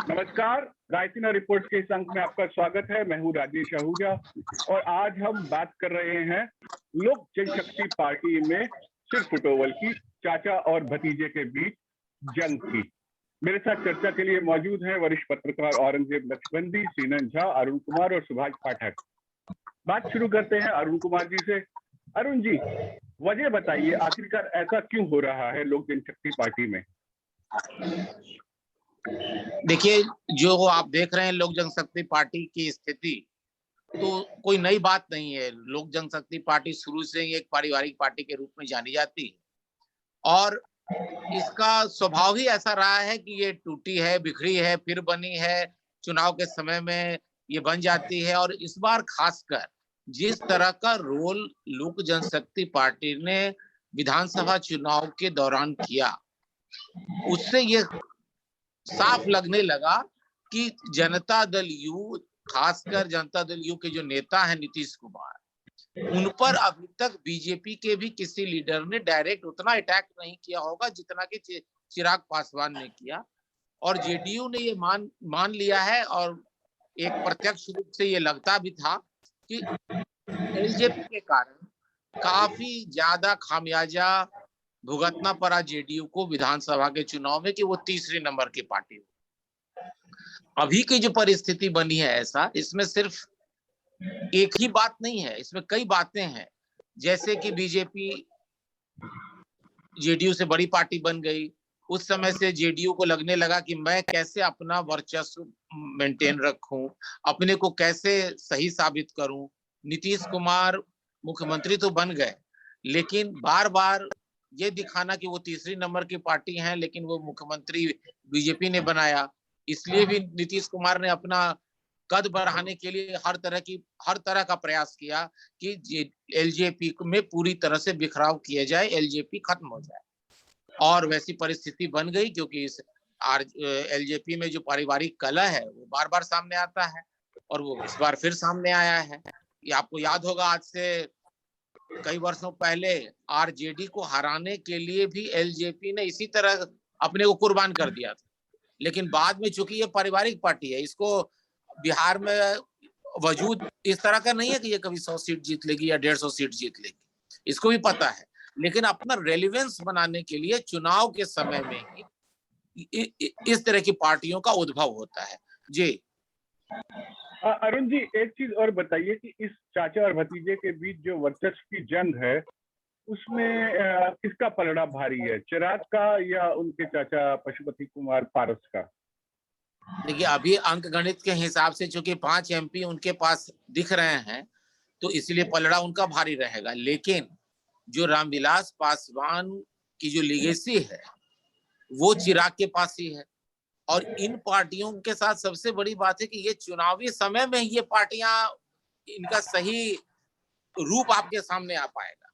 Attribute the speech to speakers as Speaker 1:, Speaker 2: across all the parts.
Speaker 1: नमस्कार, रायसीना रिपोर्ट्स के इस अंक में आपका स्वागत है। मैं हूं राजेश आहूजा और आज हम बात कर रहे हैं लोक जनशक्ति पार्टी में सिर फुटोवल की, चाचा और भतीजे के बीच जंग की। मेरे साथ चर्चा के लिए मौजूद हैं वरिष्ठ पत्रकार औरंगजेब लक्षबंदी, सीनन झा, अरुण कुमार और सुभाष पाठक। बात शुरू करते हैं अरुण कुमार जी से। अरुण जी, वजह बताइए, आखिरकार ऐसा क्यों हो रहा है लोक जनशक्ति पार्टी में?
Speaker 2: देखिए, जो आप देख रहे हैं लोक जनशक्ति पार्टी की स्थिति, तो कोई नई बात नहीं है। लोक जनशक्ति पार्टी शुरू से ही एक पारिवारिक पार्टी के रूप में जानी जाती है और इसका स्वभाव ही ऐसा रहा है कि ये टूटी है, बिखरी है, फिर बनी है, चुनाव के समय में ये बन जाती है। और इस बार खासकर जिस तरह का रोल लोक जनशक्ति पार्टी ने विधानसभा चुनाव के दौरान किया, उससे ये साफ लगने लगा कि जनता दल यू, खासकर जनता दल यू के जो नेता हैं नीतीश कुमार, उन पर अभी तक बीजेपी के भी किसी लीडर ने डायरेक्ट उतना अटैक नहीं किया होगा जितना कि चिराग पासवान ने किया। और जेडीयू ने ये मान लिया है और एक प्रत्यक्ष रूप से ये लगता भी था कि एलजेपी के कारण काफी ज्यादा खामियाजा भुगतना पड़ा जेडीयू को विधानसभा के चुनाव में कि वो तीसरे नंबर की पार्टी हो। अभी की जो परिस्थिति बनी है ऐसा, इसमें सिर्फ एक ही बात नहीं है, इसमें कई बातें हैं। जैसे कि बीजेपी जेडीयू से बड़ी पार्टी बन गई, उस समय से जेडीयू को लगने लगा कि मैं कैसे अपना वर्चस्व मेंटेन रखूं, अपने को कैसे सही साबित करूं। नीतीश कुमार मुख्यमंत्री तो बन गए, लेकिन बार बार ये दिखाना कि वो तीसरी नंबर की पार्टी है, लेकिन वो मुख्यमंत्री बीजेपी ने बनाया। इसलिए भी नीतीश कुमार ने अपना कद बढ़ाने के लिए हर तरह का प्रयास किया कि एलजेपी में पूरी तरह से बिखराव किया जाए, एलजेपी खत्म हो जाए। और वैसी परिस्थिति बन गई, क्योंकि इस एलजेपी में जो पारिवारिक कलह है वो बार बार सामने आता है और वो इस बार फिर सामने आया है। ये आपको याद होगा, आज से कई वर्षों पहले आरजेडी को हराने के लिए भी एलजेपी ने इसी तरह अपने को कुर्बान कर दिया था। लेकिन बाद में चूंकि ये पारिवारिक पार्टी है, इसको बिहार में वजूद इस तरह का नहीं है कि ये कभी 100 सीट जीत लेगी या 150 सीट जीत लेगी, इसको भी पता है। लेकिन अपना रेलिवेंस बनाने के लिए चुनाव के समय में ही इस तरह की पार्टियों का उद्भव होता है। जी
Speaker 1: अरुण जी, एक चीज और बताइए कि इस चाचा और भतीजे के बीच जो वर्चस्व की जंग है, उसमें किसका पलड़ा भारी है, चिराग का या उनके चाचा पशुपति कुमार पारस का?
Speaker 2: देखिए, अभी अंक गणित के हिसाब से चूंकि 5 एमपी उनके पास दिख रहे हैं, तो इसलिए पलड़ा उनका भारी रहेगा। लेकिन जो रामविलास पासवान की जो लीगेसी है वो चिराग के पास ही है। और इन पार्टियों के साथ सबसे बड़ी बात है कि ये चुनावी समय में ये पार्टियां, इनका सही रूप आपके सामने आ पाएगा।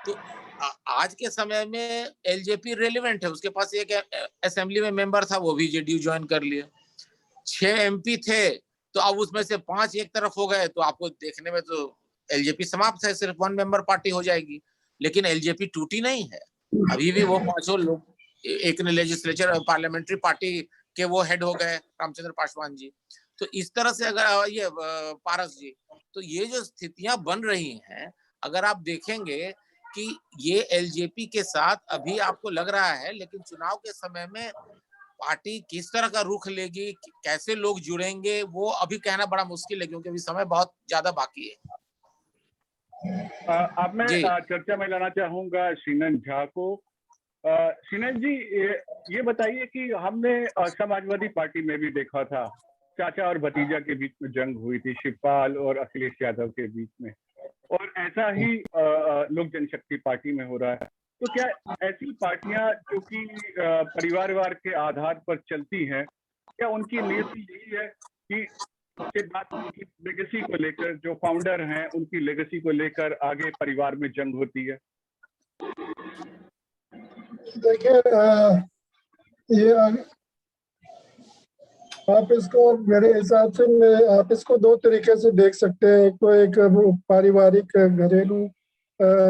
Speaker 2: तो आज के समय में एलजेपी रेलेवेंट है, उसके पास एक असेंबली में मेंबर था, वो भी जेडीयू ज्वाइन कर लिया। 6 एमपी थे, तो अब उसमें से 5 एक तरफ हो गए, तो आपको देखने में तो एलजेपी समाप्त है, सिर्फ 1 मेंबर पार्टी हो जाएगी। लेकिन एलजेपी टूटी नहीं है, अभी भी वो 5 लोग, एक ने लेजिस्लेचर पार्लियामेंट्री पार्टी के वो हेड हो गए, रामचंद्र पासवान जी। तो इस तरह से अगर ये पारस जी, तो ये जो स्थितियां बन रही हैं, अगर आप देखेंगे कि ये एलजेपी के साथ अभी आपको लग रहा है, लेकिन चुनाव के समय में पार्टी किस तरह का रुख लेगी, कैसे लोग जुड़ेंगे, वो अभी कहना बड़ा मुश्किल है, क्योंकि अभी समय बहुत ज्यादा बाकी है।
Speaker 1: अब मैं चर्चा में लाना चाहूंगा सीनन झा को। सीनन जी, ये बताइए कि हमने समाजवादी पार्टी में भी देखा था, चाचा और भतीजा के बीच में जंग हुई थी, शिवपाल और अखिलेश यादव के बीच में, और ऐसा ही लोक जनशक्ति पार्टी में हो रहा है। तो क्या ऐसी पार्टियां जो कि परिवारवाद के आधार पर चलती हैं, क्या उनकी नीति यही है कि उसके बाद उनकी लेगेसी को लेकर, जो फाउंडर हैं उनकी लेगेसी को लेकर आगे परिवार में जंग होती है?
Speaker 3: देखिए, ये आप इसको, मेरे हिसाब से आप इसको 2 तरीके से देख सकते हैं। एक पारिवारिक घरेलू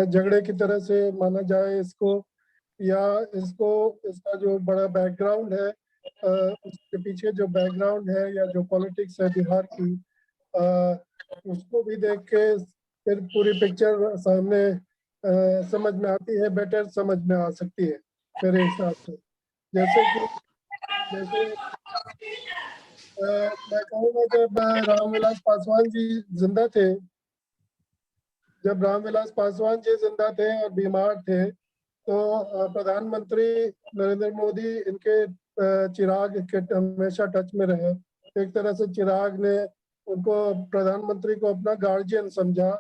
Speaker 3: झगड़े की तरह से माना जाए इसको, या इसका जो बड़ा बैकग्राउंड है उसके पीछे जो बैकग्राउंड है या जो पॉलिटिक्स है बिहार की, उसको भी देख के फिर पूरी पिक्चर सामने समझ में आती है, बेटर समझ में आ सकती है मेरे हिसाब से। जैसे मैं कहूँगा जब रामविलास पासवान जी जिंदा थे, जब रामविलास पासवान जी जिंदा थे और बीमार थे, तो प्रधानमंत्री नरेंद्र मोदी इनके चिराग के हमेशा टच में रहे। एक तरह से चिराग ने उनको, प्रधानमंत्री को अपना गार्जियन समझा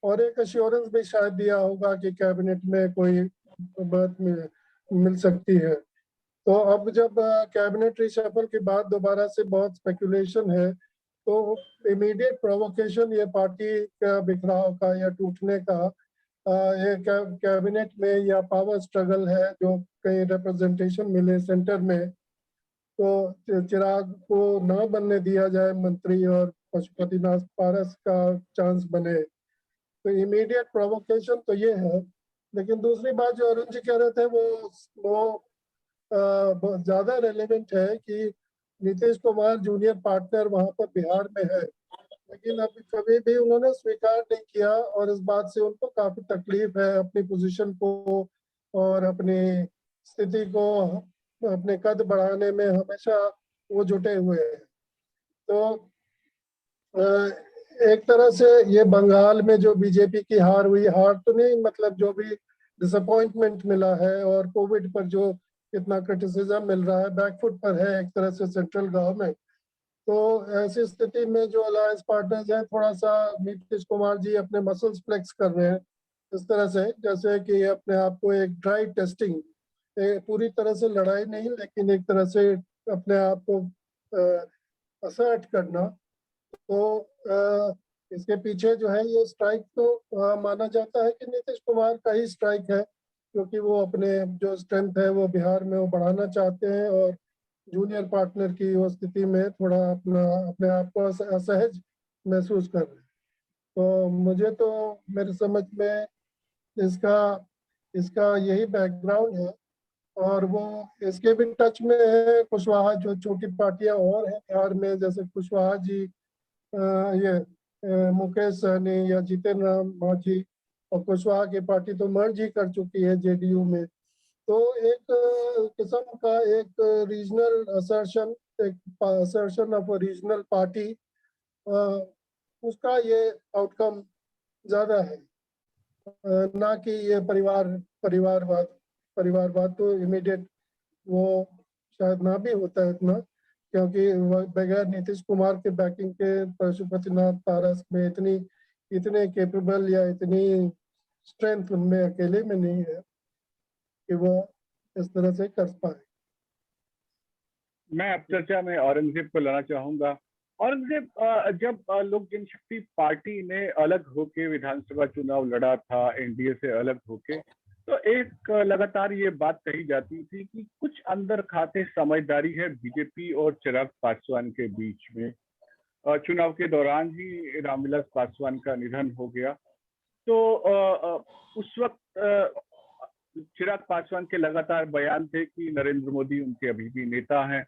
Speaker 3: और एक अश्योरेंस भी शायद दिया होगा कि कैबिनेट में कोई बात मिल सकती है। तो अब जब कैबिनेट रिशफल के बाद दोबारा से बहुत स्पेकुलेशन है, तो इमीडिएट प्रोवोकेशन ये पार्टी का बिखराव का या टूटने का, ये कैबिनेट में या पावर स्ट्रगल है जो कहीं रिप्रेजेंटेशन मिले सेंटर में, तो चिराग को ना बनने दिया जाए मंत्री और पशुपतिनाथ पारस का चांस बने, तो इमीडिएट प्रोवोकेशन तो ये है। लेकिन दूसरी बात जो अरुण जी कह रहे थे वो बहुत ज्यादा रेलेवेंट है कि नीतीश कुमार जूनियर पार्टनर वहां पर बिहार में है, लेकिन अभी कभी भी उन्होंने स्वीकार नहीं किया और इस बात से उनको काफी तकलीफ है अपनी पोजीशन को और अपनी स्थिति को, अपने कद बढ़ाने में हमेशा वो जुटे हुए हैं। तो एक तरह से ये बंगाल में जो बीजेपी की हार हुई, हार तो नहीं, मतलब जो भी डिसअपॉइंटमेंट मिला है और कोविड पर जो इतना क्रिटिसिज्म मिल रहा है, बैकफुट पर है एक तरह से सेंट्रल गवर्नमेंट। तो ऐसी स्थिति में जो अलायंस पार्टनर्स हैं, थोड़ा सा नीतीश कुमार जी अपने मसल्स फ्लेक्स कर रहे हैं इस तरह से, जैसे कि अपने आप को एक ड्राई टेस्टिंग, पूरी तरह से लड़ाई नहीं लेकिन एक तरह से अपने आप को असर्ट करना। तो इसके पीछे जो है ये स्ट्राइक तो माना जाता है कि नीतीश कुमार का ही स्ट्राइक है, क्योंकि वो अपने जो स्ट्रेंथ है वो बिहार में वो बढ़ाना चाहते हैं और जूनियर पार्टनर की वो स्थिति में थोड़ा अपने आप को असहज महसूस कर रहे हैं। तो मुझे तो मेरे समझ में इसका इसका यही बैकग्राउंड है। और वो इसके भी टच में है कुशवाहा, जो छोटी पार्टियां और हैं बिहार में, जैसे कुशवाहा जी, ये मुकेश सहनी या जितेंद्र राम मांझी, और कुशवाहा की पार्टी तो मर्ज ही कर चुकी है जेडीयू में। तो एक किस्म का एक रीजनल असर्शन, एक assertion of a regional party, उसका ये आउटकम ज्यादा है, ना कि ये परिवारवाद तो इमीडिएट वो शायद ना भी होता है इतना, क्योंकि बगैर नीतीश कुमार के बैकिंग के पशुपतिनाथ पारस में इतने केपेबल या इतनी स्ट्रेंथ उनमें अकेले में नहीं है कि वो इस तरह से कर पाए।
Speaker 1: मैं अब चर्चा में औरंगजेब को लाना चाहूंगा। औरंगजेब, जब लोक जनशक्ति पार्टी ने अलग होके विधानसभा चुनाव लड़ा था एनडीए से अलग होके, तो एक लगातार ये बात कही जाती थी कि कुछ अंदर खाते समझदारी है बीजेपी और चिराग पासवान के बीच में। चुनाव के दौरान ही रामविलास पासवान का निधन हो गया, तो उस वक्त चिराग पासवान के लगातार बयान थे कि नरेंद्र मोदी उनके अभी भी नेता हैं।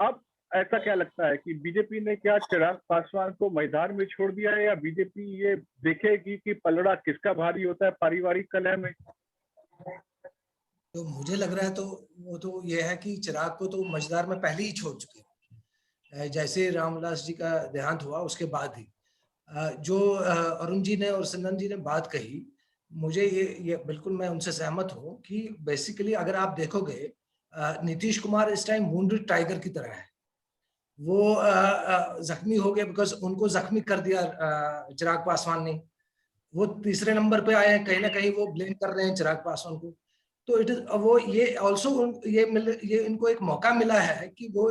Speaker 1: अब ऐसा क्या लगता है कि बीजेपी ने क्या चिराग पासवान को मैदान में छोड़ दिया है, या बीजेपी ये देखेगी कि पलड़ा किसका भारी होता है पारिवारिक कलह में?
Speaker 4: तो मुझे लग रहा है तो वो तो ये है कि चिराग को तो मझदार में पहले ही छोड़ चुके हैं, जैसे रामविलास जी का देहांत हुआ उसके बाद ही। जो अरुण जी ने और सिन्नन जी ने बात कही, मुझे ये बिल्कुल मैं उनसे सहमत हूँ कि बेसिकली अगर आप देखोगे नीतीश कुमार इस टाइम वुंडेड टाइगर की तरह है। वो जख्मी हो गए बिकॉज उनको जख्मी कर दिया चिराग पासवान ने। वो तीसरे नंबर पे आए हैं, कहीं ना कहीं वो ब्लेम कर रहे हैं चिराग पासवान को। तो इट इज वो ये ऑल्सो ये इनको एक मौका मिला है कि वो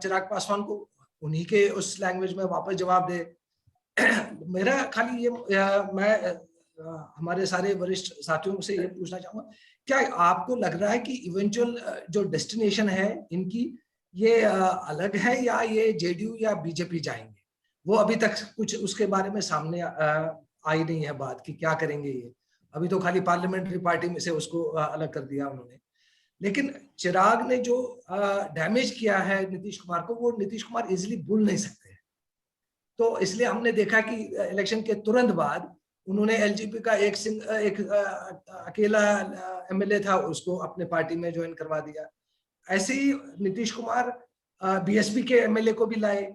Speaker 4: चिराग पासवान को उन्हीं के उस लैंग्वेज में वापस जवाब दे। मेरा खाली ये मैं हमारे सारे वरिष्ठ साथियों से ये पूछना चाहूंगा, क्या आपको लग रहा है कि इवेंचुअल जो डेस्टिनेशन है इनकी ये अलग है, या ये जेडीयू या बीजेपी जाएंगे? वो अभी तक कुछ उसके बारे में सामने आई नहीं है बात कि क्या करेंगे ये। अभी तो खाली पार्लियामेंट्री पार्टी में से उसको अलग कर दिया उन्होंने। लेकिन चिराग ने जो डैमेज किया है नीतीश कुमार को, वो नीतीश कुमार इजिली भूल नहीं सकते। तो इसलिए हमने देखा कि इलेक्शन के तुरंत बाद उन्होंने एलजेपी का एक अकेला एमएलए था, उसको अपने पार्टी में ज्वाइन करवा दिया। ऐसे ही नीतीश कुमार बीएसपी के एमएलए को भी लाए।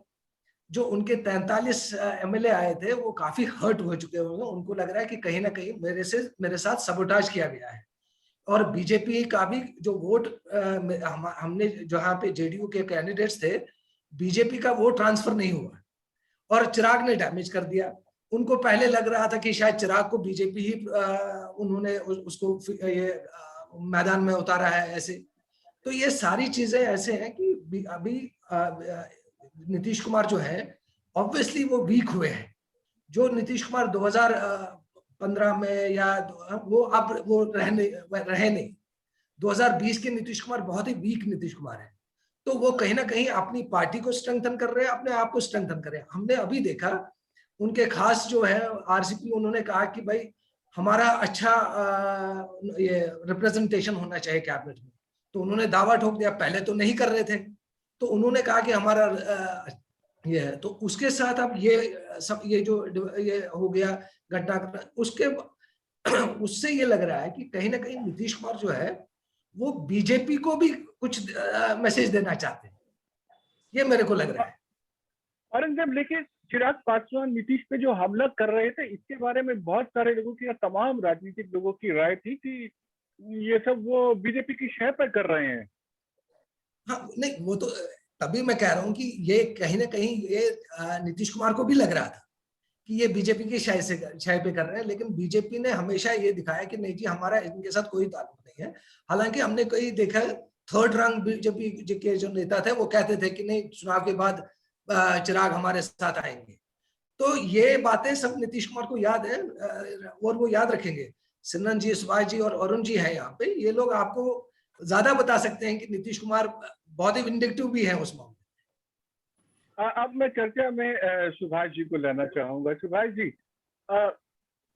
Speaker 4: जो उनके 43 एमएलए आए थे वो काफी हर्ट हो चुके होंगे, उनको लग रहा है कि कहीं ना कहीं मेरे साथ सबोटाज किया गया है। और बीजेपी का भी जो वोट हमने जहां पे जेडीयू के कैंडिडेट्स थे, बीजेपी का वोट ट्रांसफर नहीं हुआ और चिराग ने डैमेज कर दिया। उनको पहले लग रहा था कि शायद चिराग को बीजेपी ही उन्होंने उसको ये मैदान में उतारा है ऐसे। तो ये सारी चीजें ऐसे हैं कि अभी नीतीश कुमार जो है ऑब्वियसली वो वीक हुए हैं। जो नीतीश कुमार 2015 में या वो अब वो रहे नहीं। 2020 के नीतीश कुमार बहुत ही वीक नीतीश कुमार है। तो वो कहीं ना कहीं अपनी पार्टी को स्ट्रेंथन कर रहे हैं, अपने आप को स्ट्रेंथन कर रहे हैं। हमने अभी देखा उनके खास जो है आरसीपी, उन्होंने कहा कि भाई हमारा अच्छा ये रिप्रेजेंटेशन होना चाहिए कैबिनेट में। तो उन्होंने दावा ठोक दिया, पहले तो नहीं कर रहे थे। तो उन्होंने कहा कि हमारा ये है। तो उसके साथ अब ये जो ये हो गया घटना, उससे ये लग रहा है कि कहीं ना कहीं नीतीश कुमार जो है वो बीजेपी को भी कुछ मैसेज देना चाहते हैं, ये मेरे को लग रहा है।
Speaker 1: औरंगजेब, लेकिन चिराग पासवान नीतीश पे जो हमला कर रहे थे, इसके बारे में बहुत सारे लोगों की, तमाम राजनीतिक लोगों की राय थी कि ये सब वो बीजेपी की शह पर कर रहे हैं।
Speaker 4: हाँ, नहीं वो तो तभी मैं कह रहा हूँ कि ये कहीं ना कहीं ये नीतीश कुमार को भी लग रहा था कि ये बीजेपी की शय पे कर रहे हैं। लेकिन बीजेपी ने हमेशा ये दिखाया कि नहीं जी, हमारा इनके साथ कोई ताल्लुक नहीं है। हालांकि हमने कई देखा, थर्ड रंग बीजेपी के जो नेता थे वो कहते थे कि नहीं, चुनाव के बाद चिराग हमारे साथ आएंगे। तो ये बातें सब नीतीश कुमार को याद है और वो याद रखेंगे। सिमरन जी, सुभाष जी और अरुण जी है यहाँ पे, ये लोग आपको ज्यादा बता सकते हैं कि नीतीश कुमार बहुत ही विंडिक्टिव भी है उस मामले।
Speaker 1: अब मैं चर्चा में सुभाष जी को लेना चाहूंगा। सुभाष जी,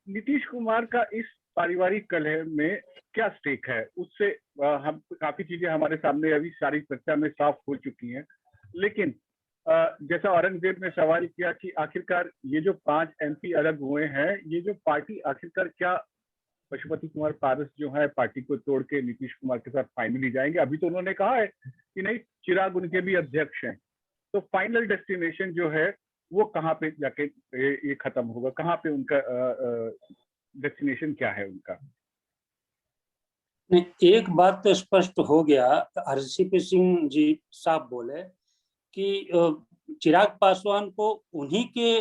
Speaker 1: नीतीश कुमार का इस पारिवारिक कलह में क्या स्टेक है? उससे हम काफी चीजें हमारे सामने अभी सारी चर्चा में साफ हो चुकी हैं। लेकिन जैसा औरंगजेब ने सवाल किया कि आखिरकार ये जो 5 एमपी अलग हुए हैं, ये जो पार्टी आखिरकार क्या पशुपति कुमार पारस जो है पार्टी को तोड़ के नीतीश कुमार के साथ फाइनली जाएंगे? अभी तो उन्होंने कहा है कि नहीं, चिराग उनके भी अध्यक्ष हैं। तो फाइनल डेस्टिनेशन जो है वो कहाँ पे जाके ये खत्म होगा? कहाँ पे उनका डेस्टिनेशन क्या है उनका?
Speaker 5: नहीं, एक बात तो स्पष्ट हो गया, हरसीपी सिंह जी साहब बोले कि चिराग पासवान को उन्हीं के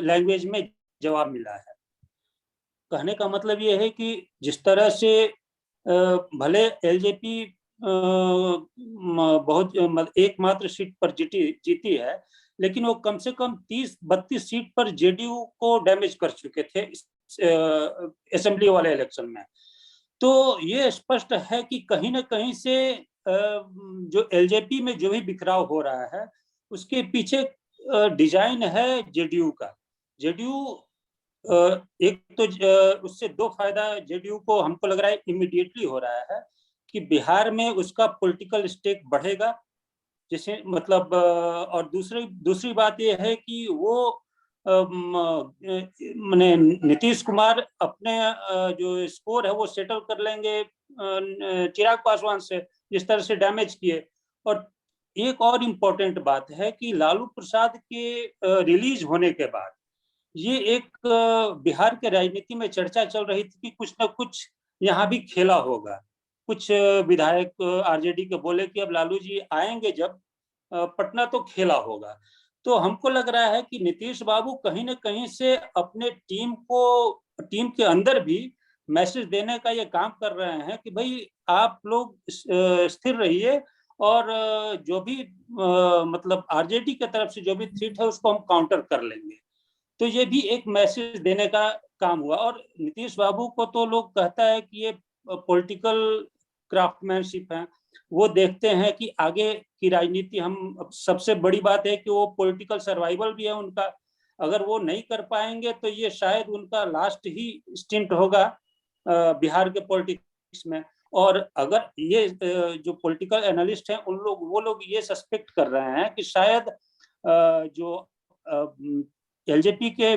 Speaker 5: लैंग्वेज में जवाब मिला है। कहने का मतलब ये है कि जिस तरह से भले एलजेपी बहुत एकमात्र सीट पर जीती है, लेकिन वो कम से कम 30-32 सीट पर जेडीयू को डैमेज कर चुके थे असेंबली वाले इलेक्शन में। तो ये स्पष्ट है कि कहीं ना कहीं से जो एलजेपी में जो भी बिखराव हो रहा है उसके पीछे डिजाइन है जेडीयू का। जेडीयू एक तो उससे 2 फायदा जेडीयू को हमको लग रहा है इमीडिएटली हो रहा है कि बिहार में उसका पॉलिटिकल स्टेक बढ़ेगा, जैसे मतलब और दूसरी बात यह है कि वो माने नीतीश कुमार अपने जो स्कोर है वो सेटल कर लेंगे चिराग पासवान से, जिस तरह से डैमेज किए। और एक और इम्पोर्टेंट बात है कि लालू प्रसाद के रिलीज होने के बाद ये एक बिहार के राजनीति में चर्चा चल रही थी कि कुछ ना कुछ यहाँ भी खेला होगा। कुछ विधायक आरजेडी के बोले कि अब लालू जी आएंगे जब पटना तो खेला होगा। तो हमको लग रहा है कि नीतीश बाबू कहीं ना कहीं से अपने टीम के अंदर भी मैसेज देने का ये काम कर रहे हैं कि भाई आप लोग स्थिर रहिए और जो भी मतलब आरजेडी की तरफ से जो भी थ्रेट है उसको हम काउंटर कर लेंगे। तो ये भी एक मैसेज देने का काम हुआ। और नीतीश बाबू को तो लोग कहता है कि ये पॉलिटिकल क्राफ्टमैनशिप है, वो देखते हैं कि आगे की राजनीति हम, सबसे बड़ी बात है कि वो पॉलिटिकल सर्वाइवल भी है उनका। अगर वो नहीं कर पाएंगे तो ये शायद उनका लास्ट ही स्टिंट होगा बिहार के पॉलिटिक्स में। और अगर ये जो पॉलिटिकल एनालिस्ट हैं वो लोग ये सस्पेक्ट कर रहे हैं कि शायद जो एलजेपी के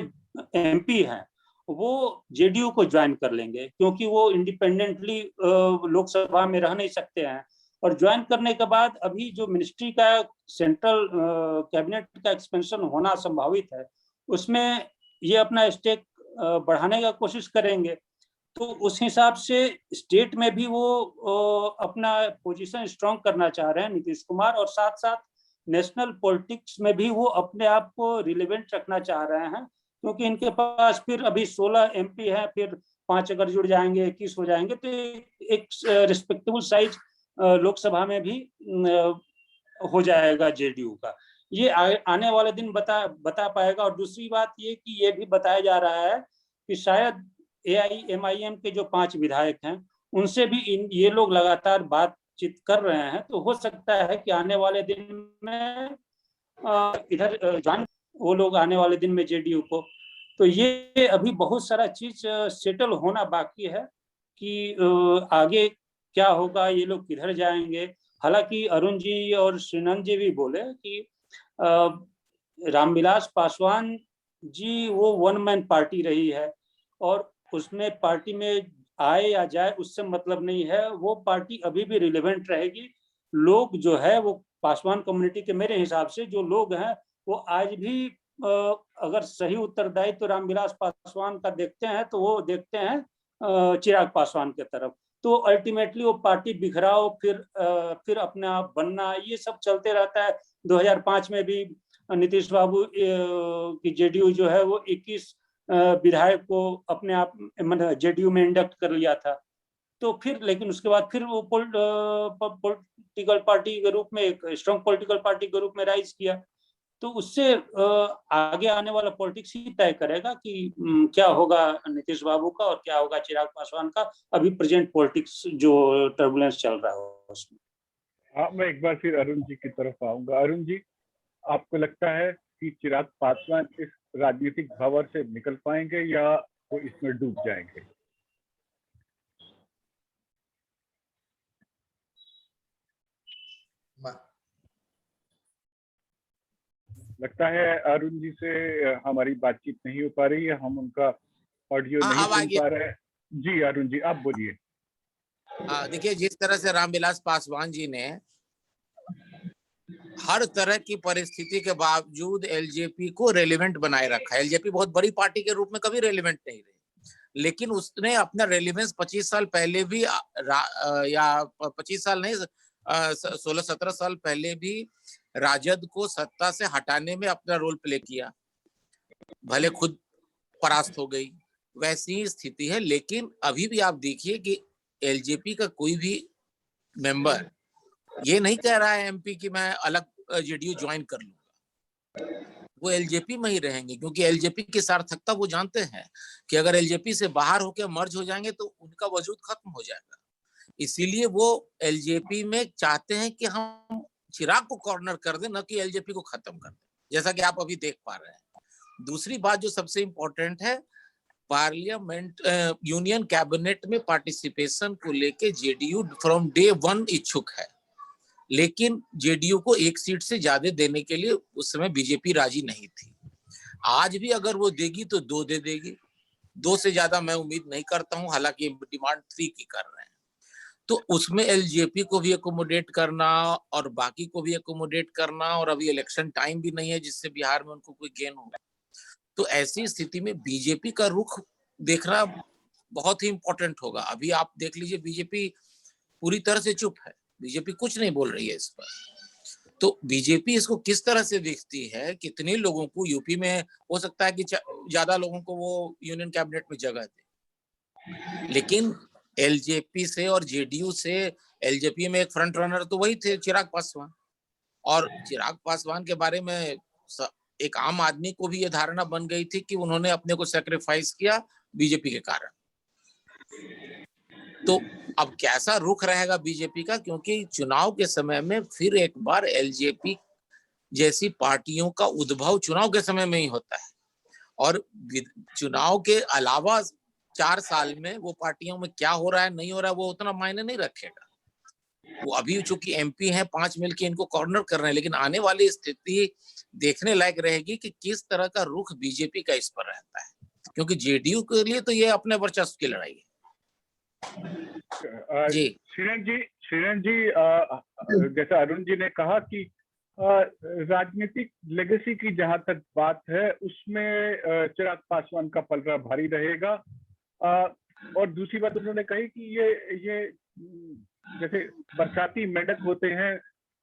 Speaker 5: एमपी हैं वो जेडीयू को ज्वाइन कर लेंगे, क्योंकि वो इंडिपेंडेंटली लोकसभा में रह नहीं सकते हैं। और ज्वाइन करने के बाद अभी जो मिनिस्ट्री का सेंट्रल कैबिनेट का एक्सपेंशन होना संभावित है, उसमें ये अपना स्टेक बढ़ाने का कोशिश करेंगे। तो उस हिसाब से स्टेट में भी वो अपना पोजीशन स्ट्रॉन्ग करना चाह रहे हैं नीतीश कुमार, और साथ साथ नेशनल पॉलिटिक्स में भी वो अपने आप को रिलेवेंट रखना चाह रहे हैं, क्योंकि इनके पास फिर अभी 16 एमपी हैं, फिर 5 अगर जुड़ जाएंगे 21 हो जाएंगे, तो एक रिस्पेक्टेबल साइज लोकसभा में भी हो जाएगा जेडीयू का। ये आने वाले दिन बता पाएगा। और दूसरी बात ये कि ये भी बताया जा रहा है कि शायद AIMIM के जो 5 विधायक हैं उनसे भी ये लोग लगातार बातचीत कर रहे हैं, तो हो सकता है कि आने वाले दिन में इधर जान वो लोग आने वाले दिन में जेडीयू को। तो ये अभी बहुत सारा चीज सेटल होना बाकी है कि आगे क्या होगा, ये लोग किधर जाएंगे। हालांकि अरुण जी और श्रीनंद जी भी बोले कि रामविलास पासवान जी वो वन मैन पार्टी रही है, और उसमें पार्टी में आए या जाए उससे मतलब नहीं है, वो पार्टी अभी भी रिलेवेंट रहेगी। लोग जो है वो पासवान कम्युनिटी के, मेरे हिसाब से जो लोग हैं वो आज भी अगर सही उत्तरदायी तो रामविलास पासवान का देखते हैं तो वो देखते हैं चिराग पासवान के तरफ। तो अल्टीमेटली वो पार्टी बिखराव फिर अपने आप बनना, ये सब चलते रहता है। 2005 में भी नीतीश बाबू की जेडीयू जो है वो 21 विधायक को अपने आप मतलब जेडीयू में इंडक्ट कर लिया था। तो फिर लेकिन उसके बाद फिर वो पॉलिटिकल पार्टी के रूप में, एक स्ट्रॉन्ग पॉलिटिकल पार्टी के रूप में राइज किया। तो उससे आगे आने वाला पॉलिटिक्स ही तय करेगा कि क्या होगा नीतीश बाबू का और क्या होगा चिराग पासवान का, अभी प्रेजेंट पॉलिटिक्स जो टर्बुलेंस चल रहा है उसमें।
Speaker 1: हाँ, मैं एक बार फिर अरुण जी की तरफ आऊंगा। अरुण जी, आपको लगता है कि चिराग पासवान इस राजनीतिक भंवर से निकल पाएंगे या वो इसमें डूब जाएंगे? लगता है अरुण जी से हमारी बातचीत नहीं हो पा रही है, हम उनका ऑडियो नहीं सुन पा रहे हैं। जी अरुण जी, आप बोलिए।
Speaker 2: देखिए, जिस तरह से रामविलास पासवान जी ने हर तरह की परिस्थिति के बावजूद एलजेपी को रेलेवेंट बनाए रखा है। एलजेपी बहुत बड़ी पार्टी के रूप में कभी रेलेवेंट नहीं रही, लेकिन उसने अपना रेलेवेंस 25 साल पहले भी या 25 साल नहीं 16-17 साल पहले भी राजद को सत्ता से हटाने में अपना रोल प्ले किया। भले खुद परास्त हो गई, वैसी स्थिति है। लेकिन अभी भी आप देखिए कि एलजेपी का कोई भी मेंबर ये नहीं कह रहा है एमपी की मैं अलग जेडीयू ज्वाइन कर लूंगा। वो एलजेपी में ही रहेंगे, क्योंकि एलजेपी की सार्थकता वो जानते हैं कि अगर एलजेपी से बाहर होकर मर्ज हो जाएंगे तो उनका वजूद खत्म हो जाएगा। इसीलिए वो एलजेपी में चाहते हैं कि हम चिराग को कॉर्नर कर दें, न कि एलजेपी को खत्म कर दें, जैसा कि आप अभी देख पा रहे हैं। दूसरी बात जो सबसे इंपॉर्टेंट है, पार्लियामेंट यूनियन कैबिनेट में पार्टिसिपेशन को लेके जेडीयू फ्रॉम डे 1 इच्छुक है, लेकिन जेडीयू को 1 सीट से ज्यादा देने के लिए उस समय बीजेपी राजी नहीं थी। आज भी अगर वो देगी तो 2 दे देगी, 2 से ज्यादा मैं उम्मीद नहीं करता हूं, हालांकि डिमांड 3 की कर रहे हैं। तो उसमें एलजेपी को भी एकोमोडेट करना और बाकी को भी एकोमोडेट करना, और अभी इलेक्शन टाइम भी नहीं है जिससे बिहार में उनको कोई गेन होगा। तो ऐसी स्थिति में बीजेपी का रुख देखना बहुत ही इंपॉर्टेंट होगा। अभी आप देख लीजिए, बीजेपी पूरी तरह से चुप है, बीजेपी कुछ नहीं बोल रही है इस पर। तो बीजेपी इसको किस तरह से देखती है, कितने लोगों को यूपी में हो सकता है कि ज्यादा लोगों को वो यूनियन कैबिनेट में जगह दे, लेकिन एलजेपी से और जेडीयू से एलजेपी में एक फ्रंट रनर तो वही थे, चिराग पासवान। और चिराग पासवान के बारे में एक आम आदमी को भी ये धारणा बन गई थी कि उन्होंने अपने को सैक्रिफाइस किया बीजेपी के कारण। तो अब कैसा रुख रहेगा बीजेपी का, क्योंकि चुनाव के समय में फिर एक बार एलजेपी जैसी पार्टियों का उद्भव चुनाव के समय में ही होता है, और चुनाव के अलावा 4 साल में वो पार्टियों में क्या हो रहा है नहीं हो रहा है वो उतना मायने नहीं रखेगा। वो अभी चूंकि एमपी हैं 5 मिलके इनको कॉर्नर कर रहे हैं, लेकिन आने वाली स्थिति देखने लायक रहेगी कि किस तरह का रुख बीजेपी का इस पर रहता है, क्योंकि जेडीयू के लिए तो ये अपने वर्चस्व की लड़ाई है। जी
Speaker 1: श्रीरंग जी, जैसा अरुण जी ने कहा कि राजनीतिक लेगेसी की जहां तक बात है उसमें चिराग पासवान का पलड़ा भारी रहेगा। और दूसरी बात उन्होंने कही कि ये जैसे बरसाती मेंढक होते हैं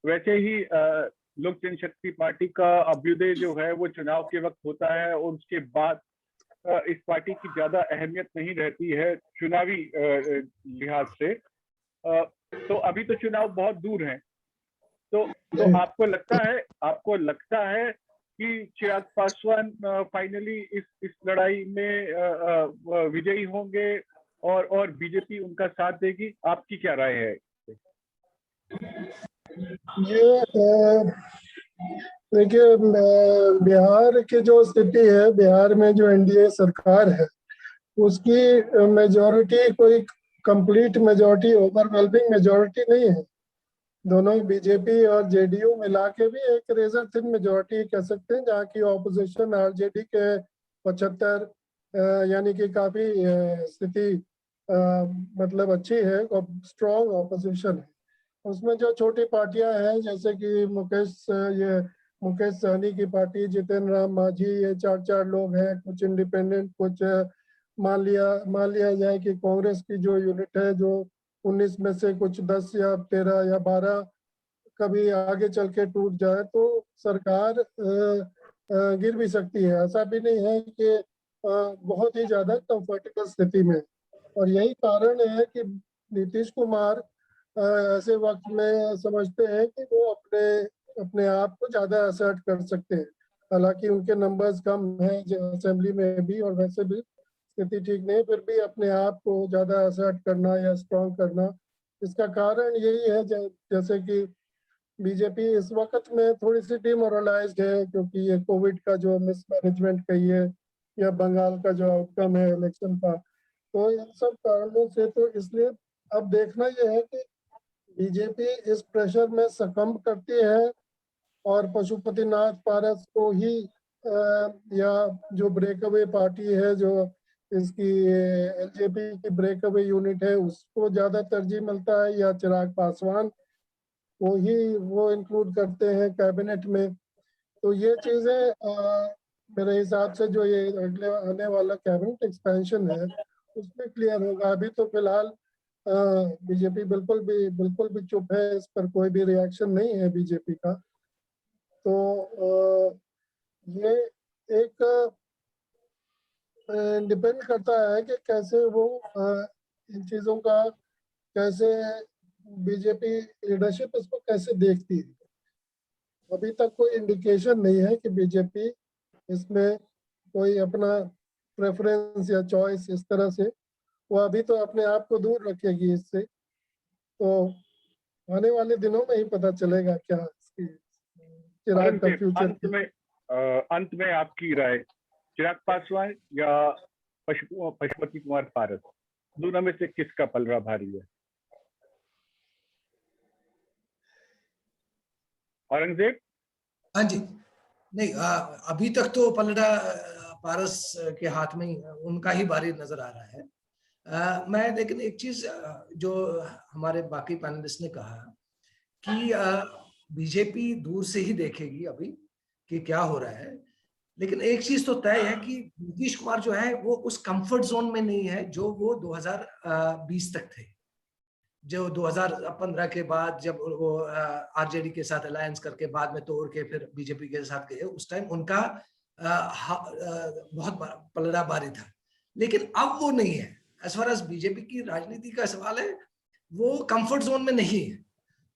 Speaker 1: वैसे ही लोक जनशक्ति पार्टी का अभ्युदय जो है वो चुनाव के वक्त होता है और उसके बाद इस पार्टी की ज्यादा अहमियत नहीं रहती है चुनावी लिहाज से। तो अभी तो चुनाव बहुत दूर हैं, तो आपको लगता है कि चिराग पासवान फाइनली इस लड़ाई में विजयी होंगे और बीजेपी उनका साथ देगी? आपकी क्या राय है?
Speaker 3: ये देखिए, बिहार की जो स्थिति है, बिहार में जो एनडीए सरकार है उसकी मेजॉरिटी कोई कंप्लीट मेजॉरिटी, ओवरवेलमिंग मेजॉरिटी नहीं है। दोनों बीजेपी और जेडीयू मिला के भी एक रेजर थिन मेजॉरिटी कह सकते हैं, जहाँ की ऑपोजिशन आरजेडी के 75 यानी कि काफी स्थिति मतलब अच्छी है, स्ट्रॉन्ग ऑपोजिशन है। उसमें जो छोटी पार्टियां हैं जैसे कि मुकेश सहनी की पार्टी, जितेंद्र राम मांझी, ये 4 लोग हैं, कुछ इंडिपेंडेंट, कुछ मान लिया जाए कि कांग्रेस की जो यूनिट है जो 19 में से कुछ 10 या 13 या 12 कभी आगे चल के टूट जाए तो सरकार गिर भी सकती है। ऐसा भी नहीं है कि बहुत ही ज्यादा कंफर्टेबल स्थिति में। और यही कारण है कि नीतीश कुमार ऐसे वक्त में समझते हैं कि वो अपने आप को ज्यादा असर्ट कर सकते हैं। हालांकि उनके नंबर्स कम हैं असेंबली में भी और वैसे भी स्थिति ठीक नहीं, फिर भी अपने आप को ज्यादा असर्ट करना या स्ट्रॉन्ग करना। इसका कारण यही है जैसे कि बीजेपी इस वक्त में थोड़ी सी डिमोरलाइज्ड है, क्योंकि ये कोविड का जो मिसमैनेजमेंट कहिए या बंगाल का जो आउटकम है इलेक्शन का, तो इन सब कारणों से तो इसलिए अब देखना यह है कि बीजेपी इस प्रेशर में सकम्ब करती है और पशुपतिनाथ पारस को ही या जो ब्रेकअवे पार्टी है, जो इसकी एलजेपी की ब्रेकअवे यूनिट है, उसको ज्यादा तरजीह मिलता है, या चिराग पासवान को ही वो इंक्लूड करते हैं कैबिनेट में। तो ये चीजें मेरे हिसाब से जो ये अगले आने वाला कैबिनेट एक्सपेंशन है उसमें क्लियर होगा। अभी तो फिलहाल बीजेपी बिल्कुल भी चुप है, इस पर कोई भी रिएक्शन नहीं है बीजेपी का। तो ये एक डिपेंड करता है कि कैसे वो इन चीजों का कैसे बीजेपी लीडरशिप इसको कैसे देखती है। अभी तक कोई इंडिकेशन नहीं है कि बीजेपी इसमें कोई अपना प्रेफरेंस या चॉइस इस तरह से, वो अभी तो अपने आप को दूर रखेगी इससे। तो आने वाले दिनों में ही पता चलेगा क्या इसकी चिराग का फ्यूचर।
Speaker 1: अंत में आपकी राय, चिराग पासवान या पशुपति कुमार पारस, दोनों में से किसका पलड़ा भारी है? औरंगजेब?
Speaker 4: हाँ जी, नहीं, अभी तक तो पलड़ा पारस के हाथ में ही, उनका ही भारी नजर आ रहा है। मैं लेकिन एक चीज जो हमारे बाकी पैनलिस्ट ने कहा कि बीजेपी दूर से ही देखेगी अभी कि क्या हो रहा है, लेकिन एक चीज तो तय है कि नीतीश कुमार जो है वो उस कंफर्ट जोन में नहीं है जो वो 2020 तक थे। जो 2015 के बाद जब वो आरजेडी के साथ अलायंस करके बाद में तोड़ के फिर बीजेपी के साथ गए, उस टाइम उनका बहुत पलड़ा भारी था, लेकिन अब वो नहीं है। एज फार एज बीजेपी की राजनीति का सवाल है, वो कंफर्ट जोन में नहीं है।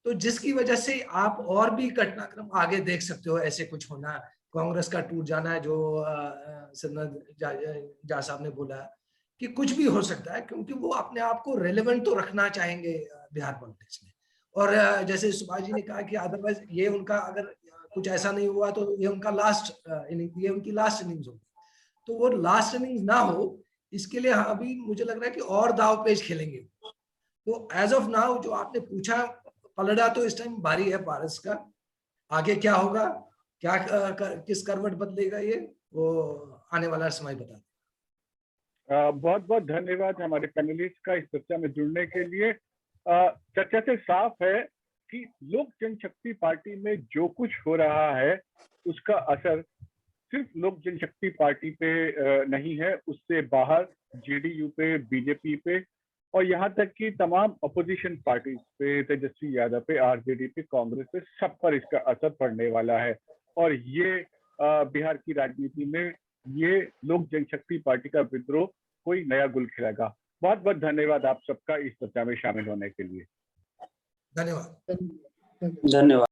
Speaker 4: तो जिसकी वजह से आप और भी घटनाक्रम आगे देख सकते हो, ऐसे कुछ होना, कांग्रेस का टूट जाना है, जो जा साहब ने बोला कि कुछ भी हो सकता है, क्योंकि वो अपने आप को रेलेवेंट तो रखना चाहेंगे बिहार पॉलिटिक्स में। और जैसे सुभाष जी ने कहा कि अदरवाइज ये उनका अगर कुछ ऐसा नहीं हुआ तो ये उनका लास्ट इनिंग, ये उनकी लास्ट इनिंग्स होगी। तो वो लास्ट इनिंग्स ना हो इसके लिए अभी मुझे लग रहा है कि और दाव पेच खेलेंगे। तो एज ऑफ नाउ जो आपने पूछा, पलड़ा तो इस टाइम भारी है पारस का। आगे क्या होगा, क्या किस करवट बदलेगा, ये वो आने वाला समय बता।
Speaker 1: बहुत बहुत धन्यवाद हमारे पैनलिस्ट का इस चर्चा में जुड़ने के लिए। चर्चा से साफ है कि लोक जनशक्ति पार्टी में जो कुछ हो रहा है उसका असर सिर्फ लोक जनशक्ति पार्टी पे नहीं है, उससे बाहर जेडीयू पे, बीजेपी पे और यहाँ तक कि तमाम अपोजिशन पार्टी पे, तेजस्वी यादव पे, आरजेडी पे, कांग्रेस पे, सब पर इसका असर पड़ने वाला है। और ये बिहार की राजनीति में ये लोक जनशक्ति पार्टी का विद्रोह कोई नया गुल खिलेगा। बहुत बहुत धन्यवाद आप सबका इस चर्चा में शामिल होने के लिए।
Speaker 4: धन्यवाद।
Speaker 5: धन्यवाद।